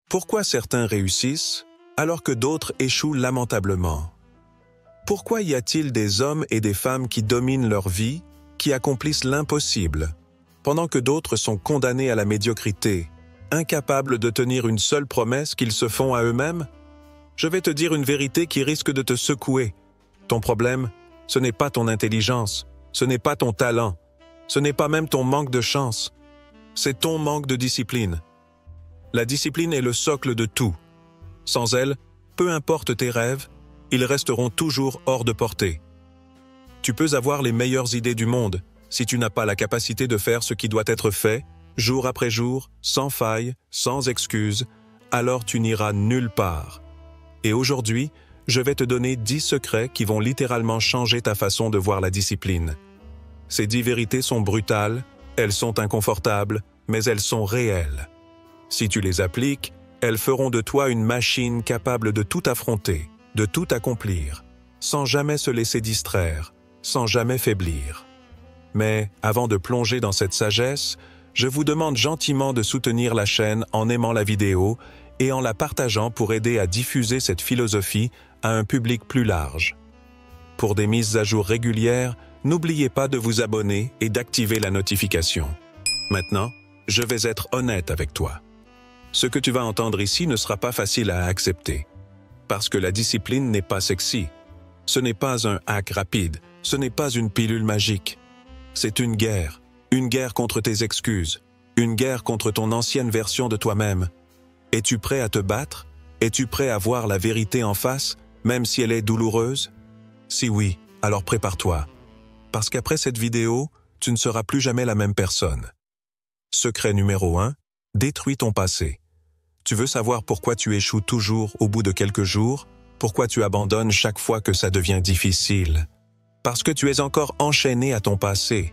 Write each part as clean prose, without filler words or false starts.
Pourquoi certains réussissent alors que d'autres échouent lamentablement? Pourquoi y a-t-il des hommes et des femmes qui dominent leur vie, qui accomplissent l'impossible, pendant que d'autres sont condamnés à la médiocrité, incapables de tenir une seule promesse qu'ils se font à eux-mêmes? Je vais te dire une vérité qui risque de te secouer. Ton problème, ce n'est pas ton intelligence, ce n'est pas ton talent, ce n'est pas même ton manque de chance, c'est ton manque de discipline. La discipline est le socle de tout. Sans elle, peu importe tes rêves, ils resteront toujours hors de portée. Tu peux avoir les meilleures idées du monde, si tu n'as pas la capacité de faire ce qui doit être fait, jour après jour, sans faille, sans excuse, alors tu n'iras nulle part. Et aujourd'hui, je vais te donner 10 secrets qui vont littéralement changer ta façon de voir la discipline. Ces 10 vérités sont brutales, elles sont inconfortables, mais elles sont réelles. Si tu les appliques, elles feront de toi une machine capable de tout affronter, de tout accomplir, sans jamais se laisser distraire, sans jamais faiblir. Mais avant de plonger dans cette sagesse, je vous demande gentiment de soutenir la chaîne en aimant la vidéo et en la partageant pour aider à diffuser cette philosophie à un public plus large. Pour des mises à jour régulières, n'oubliez pas de vous abonner et d'activer la notification. Maintenant, je vais être honnête avec toi. Ce que tu vas entendre ici ne sera pas facile à accepter. Parce que la discipline n'est pas sexy. Ce n'est pas un hack rapide, ce n'est pas une pilule magique. C'est une guerre contre tes excuses, une guerre contre ton ancienne version de toi-même. Es-tu prêt à te battre? Es-tu prêt à voir la vérité en face, même si elle est douloureuse? Si oui, alors prépare-toi. Parce qu'après cette vidéo, tu ne seras plus jamais la même personne. Secret numéro 1, détruis ton passé. Tu veux savoir pourquoi tu échoues toujours au bout de quelques jours? Pourquoi tu abandonnes chaque fois que ça devient difficile? Parce que tu es encore enchaîné à ton passé.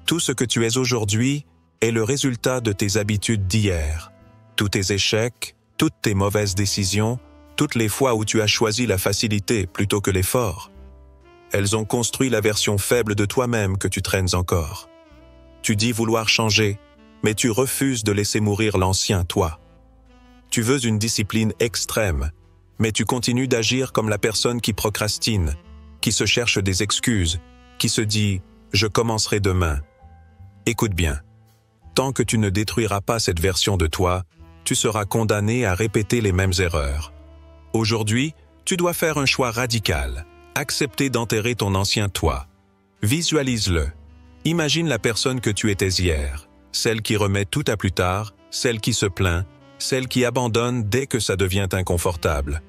Tout ce que tu es aujourd'hui est le résultat de tes habitudes d'hier. Tous tes échecs, toutes tes mauvaises décisions, toutes les fois où tu as choisi la facilité plutôt que l'effort. Elles ont construit la version faible de toi-même que tu traînes encore. Tu dis vouloir changer, mais tu refuses de laisser mourir l'ancien toi. Tu veux une discipline extrême, mais tu continues d'agir comme la personne qui procrastine, qui se cherche des excuses, qui se dit « je commencerai demain ». Écoute bien, tant que tu ne détruiras pas cette version de toi, tu seras condamné à répéter les mêmes erreurs. Aujourd'hui, tu dois faire un choix radical, accepter d'enterrer ton ancien toi. Visualise-le. Imagine la personne que tu étais hier, celle qui remet tout à plus tard, celle qui se plaint, celle qui abandonne dès que ça devient inconfortable.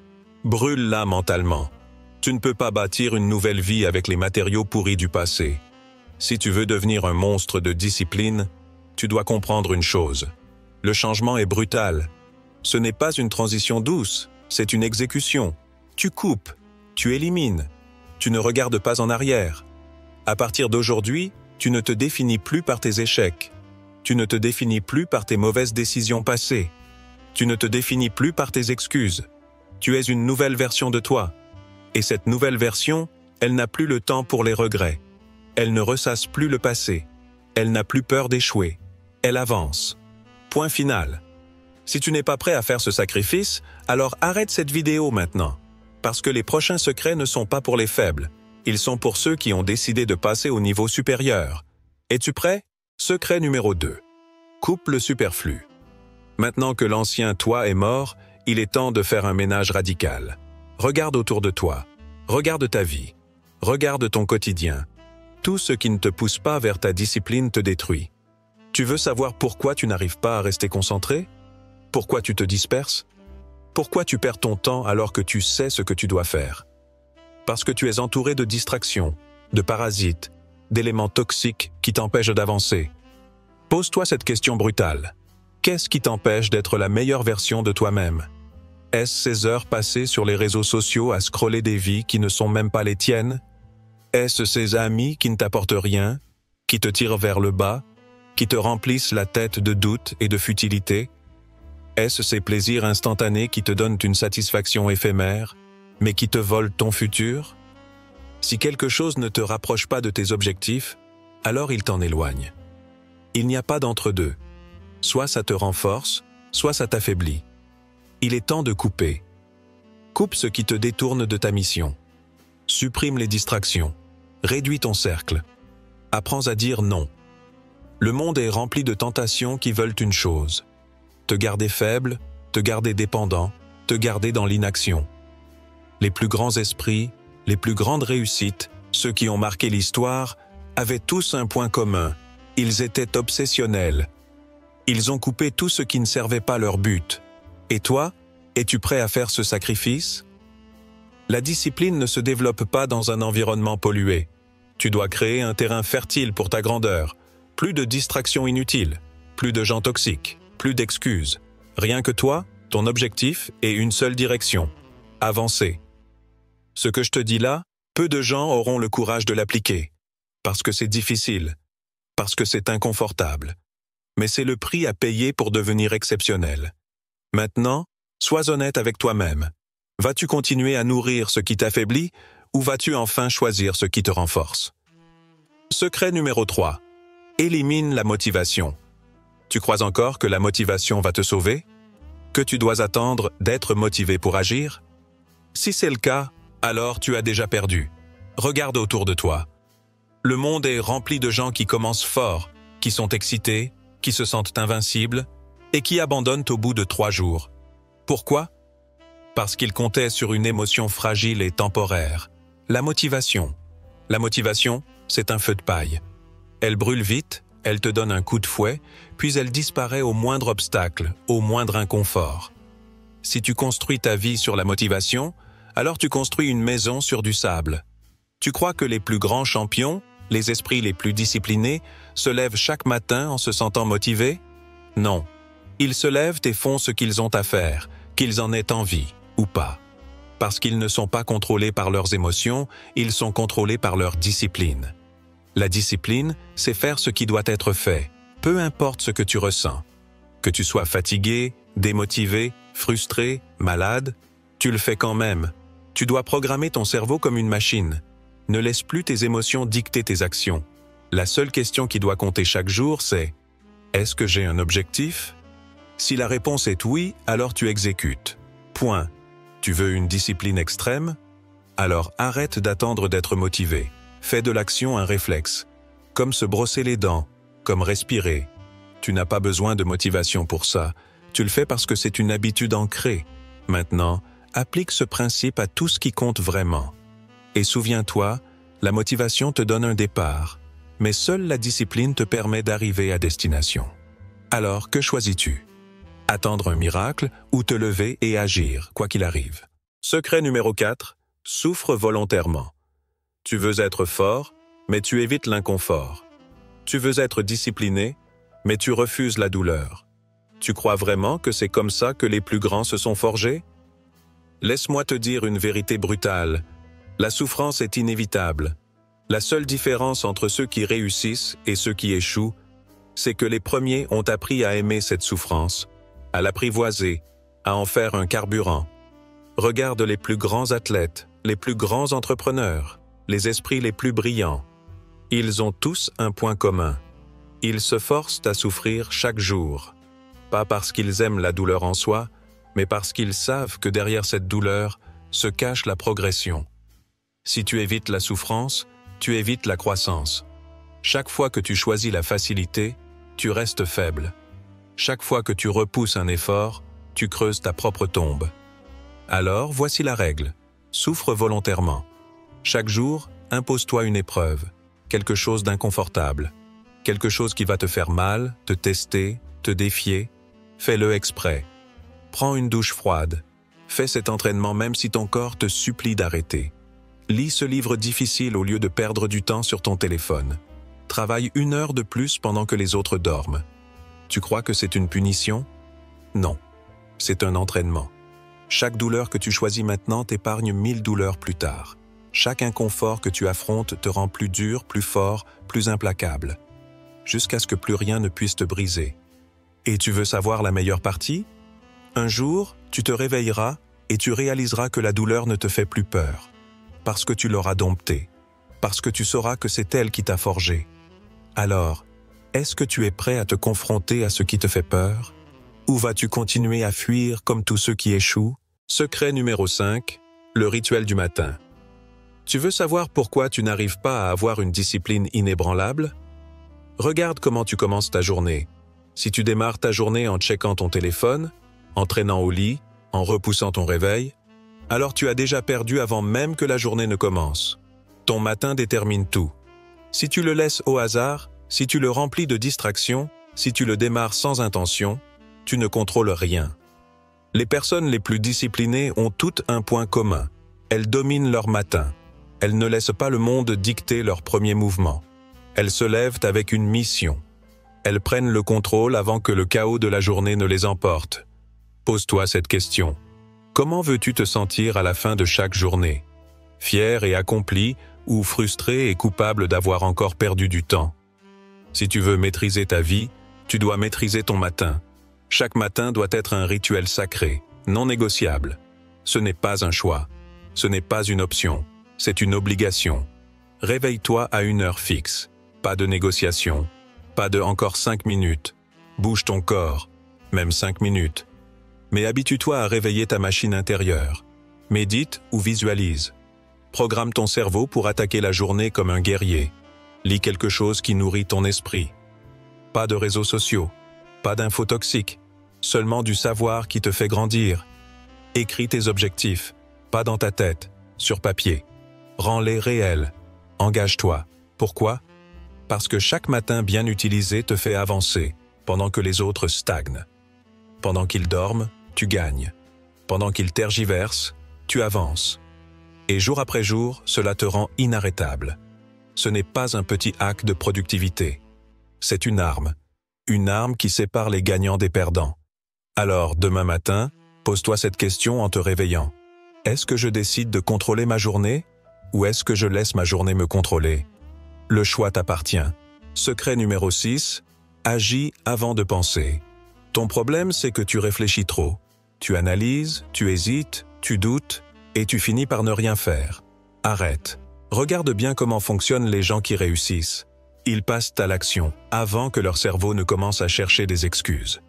Brûle-la mentalement. Tu ne peux pas bâtir une nouvelle vie avec les matériaux pourris du passé. Si tu veux devenir un monstre de discipline, tu dois comprendre une chose. Le changement est brutal. Ce n'est pas une transition douce, c'est une exécution. Tu coupes, tu élimines, tu ne regardes pas en arrière. À partir d'aujourd'hui, tu ne te définis plus par tes échecs. Tu ne te définis plus par tes mauvaises décisions passées. Tu ne te définis plus par tes excuses. Tu es une nouvelle version de toi. Et cette nouvelle version, elle n'a plus le temps pour les regrets. Elle ne ressasse plus le passé. Elle n'a plus peur d'échouer. Elle avance. Point final. Si tu n'es pas prêt à faire ce sacrifice, alors arrête cette vidéo maintenant. Parce que les prochains secrets ne sont pas pour les faibles. Ils sont pour ceux qui ont décidé de passer au niveau supérieur. Es-tu prêt? Secret numéro 2. Coupe le superflu. Maintenant que l'ancien toi est mort, il est temps de faire un ménage radical. Regarde autour de toi. Regarde ta vie. Regarde ton quotidien. Tout ce qui ne te pousse pas vers ta discipline te détruit. Tu veux savoir pourquoi tu n'arrives pas à rester concentré? Pourquoi tu te disperses? Pourquoi tu perds ton temps alors que tu sais ce que tu dois faire? Parce que tu es entouré de distractions, de parasites, d'éléments toxiques qui t'empêchent d'avancer. Pose-toi cette question brutale. Qu'est-ce qui t'empêche d'être la meilleure version de toi-même? Est-ce ces heures passées sur les réseaux sociaux à scroller des vies qui ne sont même pas les tiennes? Est-ce ces amis qui ne t'apportent rien, qui te tirent vers le bas, qui te remplissent la tête de doutes et de futilité? Est-ce ces plaisirs instantanés qui te donnent une satisfaction éphémère, mais qui te volent ton futur? Si quelque chose ne te rapproche pas de tes objectifs, alors il t'en éloigne. Il n'y a pas d'entre-deux. Soit ça te renforce, soit ça t'affaiblit. Il est temps de couper. Coupe ce qui te détourne de ta mission. Supprime les distractions. Réduis ton cercle. Apprends à dire non. Le monde est rempli de tentations qui veulent une chose: te garder faible, te garder dépendant, te garder dans l'inaction. Les plus grands esprits, les plus grandes réussites, ceux qui ont marqué l'histoire, avaient tous un point commun: ils étaient obsessionnels. Ils ont coupé tout ce qui ne servait pas leur but. Et toi, es-tu prêt à faire ce sacrifice? La discipline ne se développe pas dans un environnement pollué. Tu dois créer un terrain fertile pour ta grandeur. Plus de distractions inutiles, plus de gens toxiques, plus d'excuses. Rien que toi, ton objectif et une seule direction: avancer. Ce que je te dis là, peu de gens auront le courage de l'appliquer. Parce que c'est difficile, parce que c'est inconfortable. Mais c'est le prix à payer pour devenir exceptionnel. Maintenant, sois honnête avec toi-même. Vas-tu continuer à nourrir ce qui t'affaiblit ou vas-tu enfin choisir ce qui te renforce? Secret numéro 3. Élimine la motivation. Tu crois encore que la motivation va te sauver? Que tu dois attendre d'être motivé pour agir? Si c'est le cas, alors tu as déjà perdu. Regarde autour de toi. Le monde est rempli de gens qui commencent fort, qui sont excités, qui se sentent invincibles et qui abandonnent au bout de 3 jours. Pourquoi? Parce qu'ils comptaient sur une émotion fragile et temporaire: la motivation. La motivation, c'est un feu de paille. Elle brûle vite, elle te donne un coup de fouet, puis elle disparaît au moindre obstacle, au moindre inconfort. Si tu construis ta vie sur la motivation, alors tu construis une maison sur du sable. Tu crois que les plus grands champions, les esprits les plus disciplinés, se lèvent chaque matin en se sentant motivés? Non. Ils se lèvent et font ce qu'ils ont à faire, qu'ils en aient envie ou pas. Parce qu'ils ne sont pas contrôlés par leurs émotions, ils sont contrôlés par leur discipline. La discipline, c'est faire ce qui doit être fait, peu importe ce que tu ressens. Que tu sois fatigué, démotivé, frustré, malade, tu le fais quand même. Tu dois programmer ton cerveau comme une machine. Ne laisse plus tes émotions dicter tes actions. La seule question qui doit compter chaque jour, c'est: est-ce que j'ai un objectif? Si la réponse est oui, alors tu exécutes. Point. Tu veux une discipline extrême? Alors arrête d'attendre d'être motivé. Fais de l'action un réflexe. Comme se brosser les dents, comme respirer. Tu n'as pas besoin de motivation pour ça. Tu le fais parce que c'est une habitude ancrée. Maintenant, applique ce principe à tout ce qui compte vraiment. Et souviens-toi, la motivation te donne un départ, mais seule la discipline te permet d'arriver à destination. Alors, que choisis-tu? Attendre un miracle ou te lever et agir, quoi qu'il arrive? Secret numéro 4, souffre volontairement. Tu veux être fort, mais tu évites l'inconfort. Tu veux être discipliné, mais tu refuses la douleur. Tu crois vraiment que c'est comme ça que les plus grands se sont forgés? Laisse-moi te dire une vérité brutale. La souffrance est inévitable. La seule différence entre ceux qui réussissent et ceux qui échouent, c'est que les premiers ont appris à aimer cette souffrance, à l'apprivoiser, à en faire un carburant. Regarde les plus grands athlètes, les plus grands entrepreneurs, les esprits les plus brillants. Ils ont tous un point commun. Ils se forcent à souffrir chaque jour. Pas parce qu'ils aiment la douleur en soi, mais parce qu'ils savent que derrière cette douleur se cache la progression. Si tu évites la souffrance, tu évites la croissance. Chaque fois que tu choisis la facilité, tu restes faible. Chaque fois que tu repousses un effort, tu creuses ta propre tombe. Alors, voici la règle. Souffre volontairement. Chaque jour, impose-toi une épreuve, quelque chose d'inconfortable, quelque chose qui va te faire mal, te tester, te défier. Fais-le exprès. Prends une douche froide. Fais cet entraînement même si ton corps te supplie d'arrêter. Lis ce livre difficile au lieu de perdre du temps sur ton téléphone. Travaille 1 heure de plus pendant que les autres dorment. Tu crois que c'est une punition? Non, c'est un entraînement. Chaque douleur que tu choisis maintenant t'épargne 1000 douleurs plus tard. Chaque inconfort que tu affrontes te rend plus dur, plus fort, plus implacable, jusqu'à ce que plus rien ne puisse te briser. Et tu veux savoir la meilleure partie? Un jour, tu te réveilleras et tu réaliseras que la douleur ne te fait plus peur, parce que tu l'auras domptée, parce que tu sauras que c'est elle qui t'a forgé. Alors, est-ce que tu es prêt à te confronter à ce qui te fait peur? Ou vas-tu continuer à fuir comme tous ceux qui échouent? Secret numéro 5, le rituel du matin. Tu veux savoir pourquoi tu n'arrives pas à avoir une discipline inébranlable? Regarde comment tu commences ta journée. Si tu démarres ta journée en checkant ton téléphone, en traînant au lit, en repoussant ton réveil, alors tu as déjà perdu avant même que la journée ne commence. Ton matin détermine tout. Si tu le laisses au hasard, si tu le remplis de distractions, si tu le démarres sans intention, tu ne contrôles rien. Les personnes les plus disciplinées ont toutes un point commun. Elles dominent leur matin. Elles ne laissent pas le monde dicter leurs premiers mouvements. Elles se lèvent avec une mission. Elles prennent le contrôle avant que le chaos de la journée ne les emporte. Pose-toi cette question. Comment veux-tu te sentir à la fin de chaque journée? Fier et accompli ou frustré et coupable d'avoir encore perdu du temps? Si tu veux maîtriser ta vie, tu dois maîtriser ton matin. Chaque matin doit être un rituel sacré, non négociable. Ce n'est pas un choix. Ce n'est pas une option. C'est une obligation. Réveille-toi à une heure fixe. Pas de négociation. Pas de encore 5 minutes. Bouge ton corps. Même 5 minutes. Mais habitue-toi à réveiller ta machine intérieure. Médite ou visualise. Programme ton cerveau pour attaquer la journée comme un guerrier. Lis quelque chose qui nourrit ton esprit. Pas de réseaux sociaux. Pas d'infos toxiques. Seulement du savoir qui te fait grandir. Écris tes objectifs. Pas dans ta tête. Sur papier. Rends-les réels. Engage-toi. Pourquoi? Parce que chaque matin bien utilisé te fait avancer, pendant que les autres stagnent. Pendant qu'ils dorment, tu gagnes. Pendant qu'ils tergiversent, tu avances. Et jour après jour, cela te rend inarrêtable. Ce n'est pas un petit hack de productivité. C'est une arme. Une arme qui sépare les gagnants des perdants. Alors, demain matin, pose-toi cette question en te réveillant. Est-ce que je décide de contrôler ma journée? Ou est-ce que je laisse ma journée me contrôler? Le choix t'appartient. Secret numéro 6, agis avant de penser. Ton problème, c'est que tu réfléchis trop. Tu analyses, tu hésites, tu doutes, et tu finis par ne rien faire. Arrête. Regarde bien comment fonctionnent les gens qui réussissent. Ils passent à l'action avant que leur cerveau ne commence à chercher des excuses.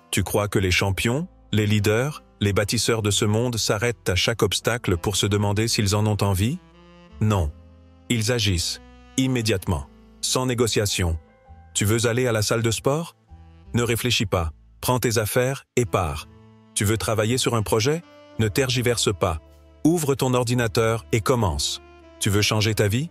Tu crois que les champions, les leaders, les bâtisseurs de ce monde s'arrêtent à chaque obstacle pour se demander s'ils en ont envie? Non. Ils agissent, immédiatement, sans négociation. Tu veux aller à la salle de sport? Ne réfléchis pas. Prends tes affaires et pars. Tu veux travailler sur un projet? Ne tergiverse pas. Ouvre ton ordinateur et commence. Tu veux changer ta vie?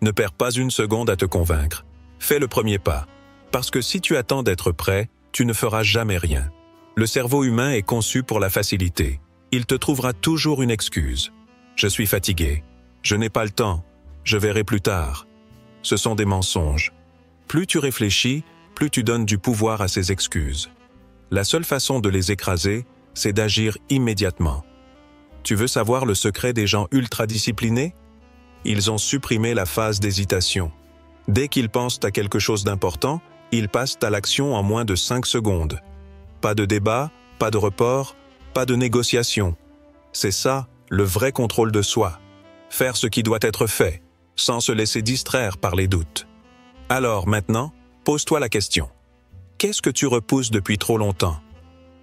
Ne perds pas une seconde à te convaincre. Fais le premier pas. Parce que si tu attends d'être prêt, tu ne feras jamais rien. Le cerveau humain est conçu pour la facilité. Il te trouvera toujours une excuse. Je suis fatigué. Je n'ai pas le temps. Je verrai plus tard. Ce sont des mensonges. Plus tu réfléchis, plus tu donnes du pouvoir à ces excuses. La seule façon de les écraser, c'est d'agir immédiatement. Tu veux savoir le secret des gens ultra disciplinés? Ils ont supprimé la phase d'hésitation. Dès qu'ils pensent à quelque chose d'important, ils passent à l'action en moins de 5 secondes. Pas de débat, pas de report, pas de négociation. C'est ça, le vrai contrôle de soi. Faire ce qui doit être fait, sans se laisser distraire par les doutes. Alors maintenant, pose-toi la question. Qu'est-ce que tu repousses depuis trop longtemps?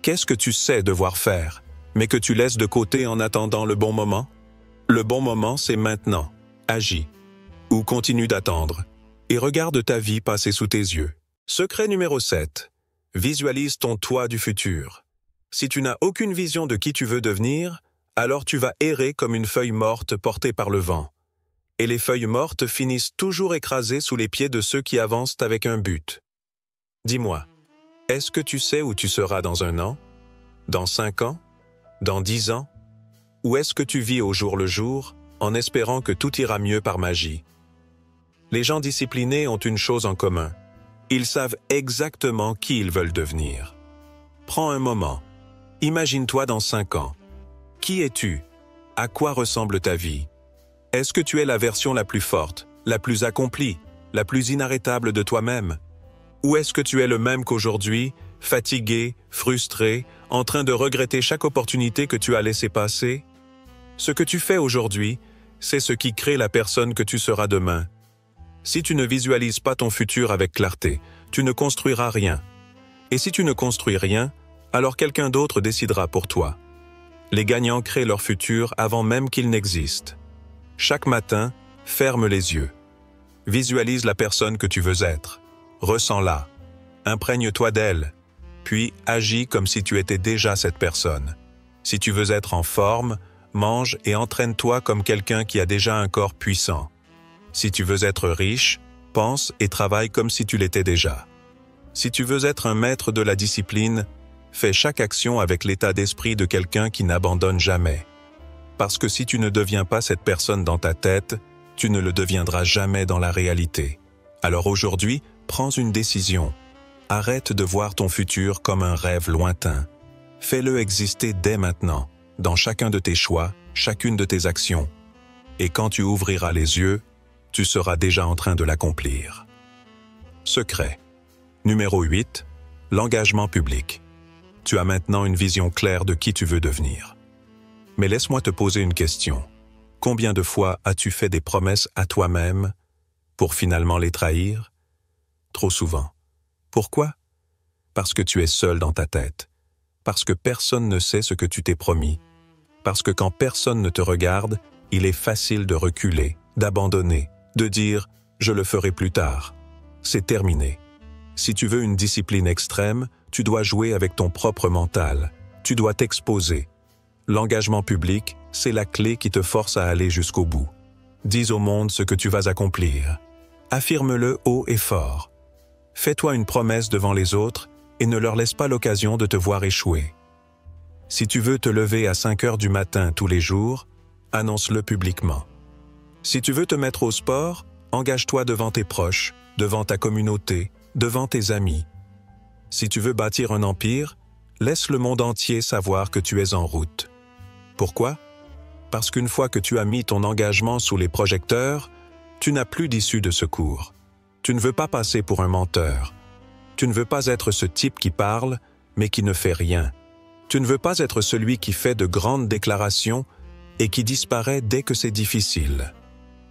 Qu'est-ce que tu sais devoir faire, mais que tu laisses de côté en attendant le bon moment? Le bon moment, c'est maintenant. Agis. Ou continue d'attendre. Et regarde ta vie passer sous tes yeux. Secret numéro 7. Visualise ton toi du futur. Si tu n'as aucune vision de qui tu veux devenir, alors tu vas errer comme une feuille morte portée par le vent. Et les feuilles mortes finissent toujours écrasées sous les pieds de ceux qui avancent avec un but. Dis-moi, est-ce que tu sais où tu seras dans 1 an? Dans 5 ans? Dans 10 ans? Ou est-ce que tu vis au jour le jour, en espérant que tout ira mieux par magie? Les gens disciplinés ont une chose en commun. Ils savent exactement qui ils veulent devenir. Prends un moment. Imagine-toi dans 5 ans. Qui es-tu? À quoi ressemble ta vie? Est-ce que tu es la version la plus forte, la plus accomplie, la plus inarrêtable de toi-même? Ou est-ce que tu es le même qu'aujourd'hui, fatigué, frustré, en train de regretter chaque opportunité que tu as laissée passer? Ce que tu fais aujourd'hui, c'est ce qui crée la personne que tu seras demain. Si tu ne visualises pas ton futur avec clarté, tu ne construiras rien. Et si tu ne construis rien, alors quelqu'un d'autre décidera pour toi. Les gagnants créent leur futur avant même qu'il n'existe. Chaque matin, ferme les yeux. Visualise la personne que tu veux être. Ressens-la. Imprègne-toi d'elle. Puis agis comme si tu étais déjà cette personne. Si tu veux être en forme, mange et entraîne-toi comme quelqu'un qui a déjà un corps puissant. Si tu veux être riche, pense et travaille comme si tu l'étais déjà. Si tu veux être un maître de la discipline, fais chaque action avec l'état d'esprit de quelqu'un qui n'abandonne jamais. Parce que si tu ne deviens pas cette personne dans ta tête, tu ne le deviendras jamais dans la réalité. Alors aujourd'hui, prends une décision. Arrête de voir ton futur comme un rêve lointain. Fais-le exister dès maintenant, dans chacun de tes choix, chacune de tes actions. Et quand tu ouvriras les yeux, tu seras déjà en train de l'accomplir. Secret. Numéro 8. L'engagement public. Tu as maintenant une vision claire de qui tu veux devenir. Mais laisse-moi te poser une question. Combien de fois as-tu fait des promesses à toi-même pour finalement les trahir? Trop souvent. Pourquoi? Parce que tu es seul dans ta tête. Parce que personne ne sait ce que tu t'es promis. Parce que quand personne ne te regarde, il est facile de reculer, d'abandonner, de dire « je le ferai plus tard ». C'est terminé. Si tu veux une discipline extrême, tu dois jouer avec ton propre mental. Tu dois t'exposer. L'engagement public, c'est la clé qui te force à aller jusqu'au bout. Dis au monde ce que tu vas accomplir. Affirme-le haut et fort. Fais-toi une promesse devant les autres et ne leur laisse pas l'occasion de te voir échouer. Si tu veux te lever à 5 heures du matin tous les jours, annonce-le publiquement. Si tu veux te mettre au sport, engage-toi devant tes proches, devant ta communauté, devant tes amis. Si tu veux bâtir un empire, laisse le monde entier savoir que tu es en route. Pourquoi? Parce qu'une fois que tu as mis ton engagement sous les projecteurs, tu n'as plus d'issue de secours. Tu ne veux pas passer pour un menteur. Tu ne veux pas être ce type qui parle, mais qui ne fait rien. Tu ne veux pas être celui qui fait de grandes déclarations et qui disparaît dès que c'est difficile.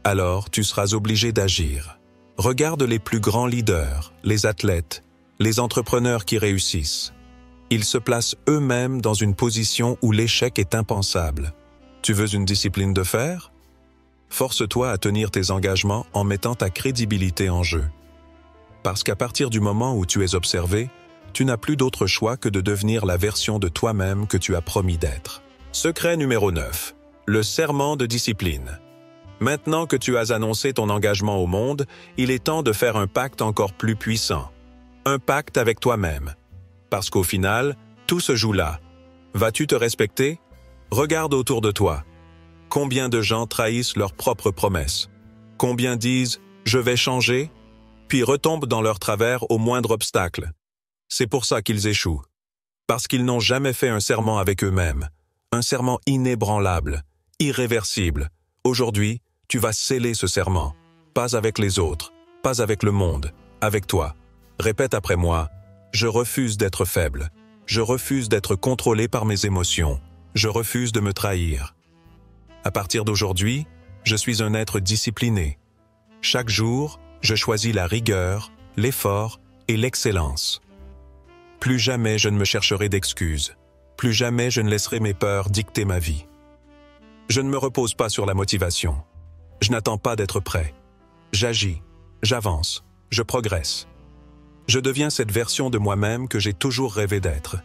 Alors, tu seras obligé d'agir. Regarde les plus grands leaders, les athlètes, les entrepreneurs qui réussissent. Ils se placent eux-mêmes dans une position où l'échec est impensable. Tu veux une discipline de fer? Force-toi à tenir tes engagements en mettant ta crédibilité en jeu. Parce qu'à partir du moment où tu es observé, tu n'as plus d'autre choix que de devenir la version de toi-même que tu as promis d'être. Secret numéro 9. Le serment de discipline. Maintenant que tu as annoncé ton engagement au monde, il est temps de faire un pacte encore plus puissant. Un pacte avec toi-même. Parce qu'au final, tout se joue là. Vas-tu te respecter? Regarde autour de toi. Combien de gens trahissent leurs propres promesses? Combien disent « je vais changer » puis retombent dans leur travers au moindre obstacle? C'est pour ça qu'ils échouent. Parce qu'ils n'ont jamais fait un serment avec eux-mêmes. Un serment inébranlable, irréversible. Aujourd'hui, tu vas sceller ce serment. Pas avec les autres, pas avec le monde, avec toi. Répète après moi, je refuse d'être faible. Je refuse d'être contrôlé par mes émotions. Je refuse de me trahir. À partir d'aujourd'hui, je suis un être discipliné. Chaque jour, je choisis la rigueur, l'effort et l'excellence. Plus jamais je ne me chercherai d'excuses. Plus jamais je ne laisserai mes peurs dicter ma vie. Je ne me repose pas sur la motivation. Je n'attends pas d'être prêt. J'agis, j'avance, je progresse. Je deviens cette version de moi-même que j'ai toujours rêvé d'être.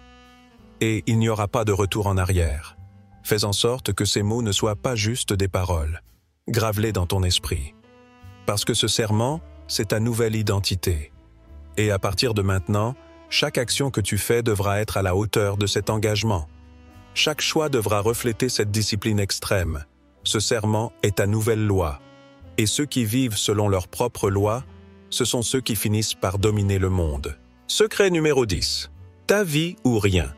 Et il n'y aura pas de retour en arrière. Fais en sorte que ces mots ne soient pas juste des paroles. Grave-les dans ton esprit. Parce que ce serment, c'est ta nouvelle identité. Et à partir de maintenant, chaque action que tu fais devra être à la hauteur de cet engagement. Chaque choix devra refléter cette discipline extrême. Ce serment est ta nouvelle loi. Et ceux qui vivent selon leur propre loi, ce sont ceux qui finissent par dominer le monde. Secret numéro 10. Ta vie ou rien.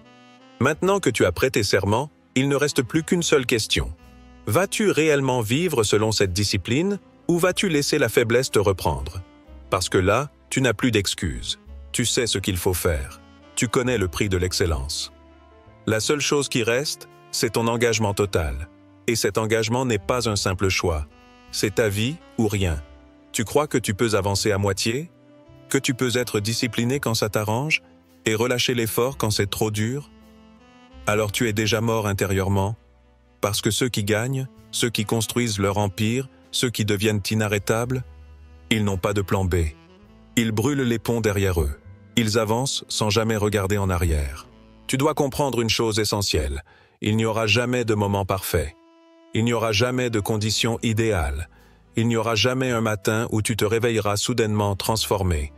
Maintenant que tu as prêté serment, il ne reste plus qu'une seule question. Vas-tu réellement vivre selon cette discipline ou vas-tu laisser la faiblesse te reprendre? Parce que là, tu n'as plus d'excuses. Tu sais ce qu'il faut faire. Tu connais le prix de l'excellence. La seule chose qui reste, c'est ton engagement total. Et cet engagement n'est pas un simple choix. C'est ta vie ou rien. Tu crois que tu peux avancer à moitié? Que tu peux être discipliné quand ça t'arrange? Et relâcher l'effort quand c'est trop dur? Alors tu es déjà mort intérieurement, parce que ceux qui gagnent, ceux qui construisent leur empire, ceux qui deviennent inarrêtables, ils n'ont pas de plan B. Ils brûlent les ponts derrière eux. Ils avancent sans jamais regarder en arrière. Tu dois comprendre une chose essentielle. Il n'y aura jamais de moment parfait. Il n'y aura jamais de conditions idéales. Il n'y aura jamais un matin où tu te réveilleras soudainement transformé.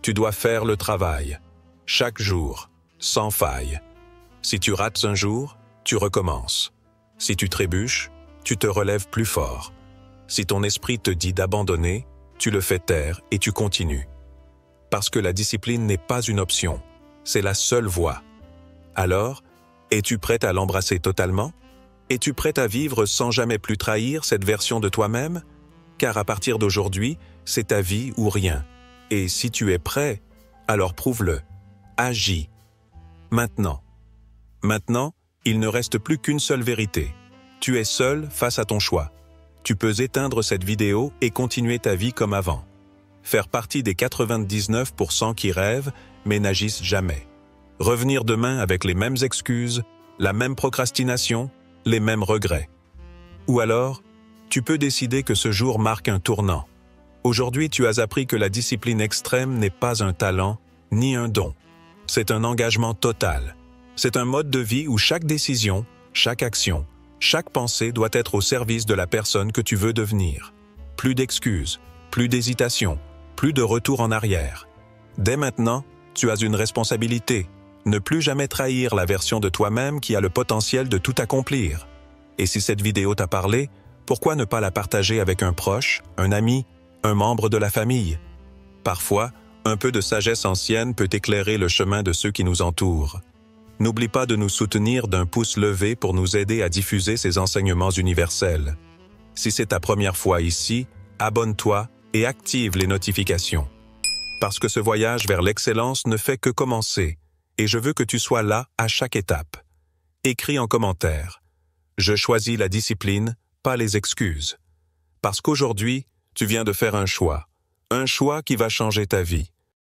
Tu dois faire le travail. Chaque jour, sans faille. Si tu rates un jour, tu recommences. Si tu trébuches, tu te relèves plus fort. Si ton esprit te dit d'abandonner, tu le fais taire et tu continues. Parce que la discipline n'est pas une option, c'est la seule voie. Alors, es-tu prête à l'embrasser totalement? Es-tu prête à vivre sans jamais plus trahir cette version de toi-même? Car à partir d'aujourd'hui, c'est ta vie ou rien. Et si tu es prêt, alors prouve-le. Agis. Maintenant. Maintenant, il ne reste plus qu'une seule vérité. Tu es seul face à ton choix. Tu peux éteindre cette vidéo et continuer ta vie comme avant. Faire partie des 99% qui rêvent, mais n'agissent jamais. Revenir demain avec les mêmes excuses, la même procrastination, les mêmes regrets. Ou alors, tu peux décider que ce jour marque un tournant. Aujourd'hui, tu as appris que la discipline extrême n'est pas un talent, ni un don. C'est un engagement total. C'est un mode de vie où chaque décision, chaque action, chaque pensée doit être au service de la personne que tu veux devenir. Plus d'excuses, plus d'hésitation, plus de retour en arrière. Dès maintenant, tu as une responsabilité. Ne plus jamais trahir la version de toi-même qui a le potentiel de tout accomplir. Et si cette vidéo t'a parlé, pourquoi ne pas la partager avec un proche, un ami, un membre de la famille? Parfois, un peu de sagesse ancienne peut éclairer le chemin de ceux qui nous entourent. N'oublie pas de nous soutenir d'un pouce levé pour nous aider à diffuser ces enseignements universels. Si c'est ta première fois ici, abonne-toi et active les notifications. Parce que ce voyage vers l'excellence ne fait que commencer, et je veux que tu sois là à chaque étape. Écris en commentaire. Je choisis la discipline, pas les excuses. Parce qu'aujourd'hui, tu viens de faire un choix qui va changer ta vie.